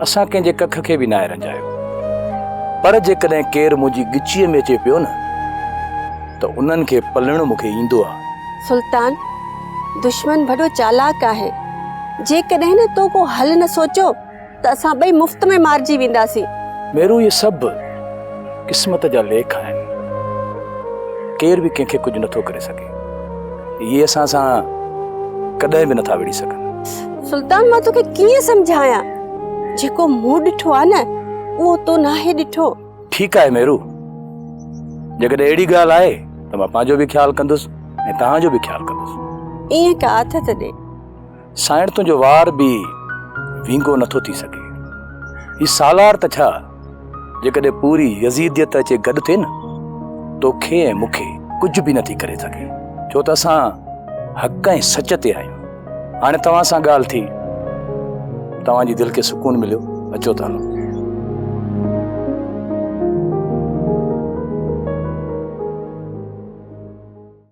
असां कंहिंजे कख खे बि न रंजायो, पर जेकॾहिं केरु मुंहिंजी गिचीअ में अचे पियो न त उन्हनि खे पलणो मूंखे ईंदो आहे। सुल्तान, दुश्मन बड़ो चालाक आहे। जेकॾहिं न तो को हल न सोचो त असां ॿई मुफ्त में मारजी वेंदासीं। मेरू ये सभु क़िस्मत जा लेख आहिनि। केर बि कंहिंखे कुझु नथो करे सघे। इहे असां सां कॾहिं बि नथा विड़ी सघनि। सुल्तान, मां तोखे कीअं सम्झायां? जेको मूं ॾिठो आहे न उहो तो नाहे ॾिठो। ठीकु आहे मेरू, जेकॾहिं अहिड़ी ॻाल्हि आहे त मां पंहिंजो बि ख्यालु कंदुसि ऐं तव्हांजो बि ख्यालु कंदुसि। ईअं का आथत ॾे। साइण तुंहिंजो वार बि वींगो नथो थी सघे। ही सालार त छा, जेकॾहिं पूरी यज़ीदियत अचे गॾु थिए न तोखे ऐं मूंखे कुझु बि नथी करे सघे, छो त असां हक़ ऐं सच ते आहियूं। हाणे तव्हां सां ॻाल्हि थी, तव्हांजी दिलि खे सुकून मिलियो, अचो था हलो।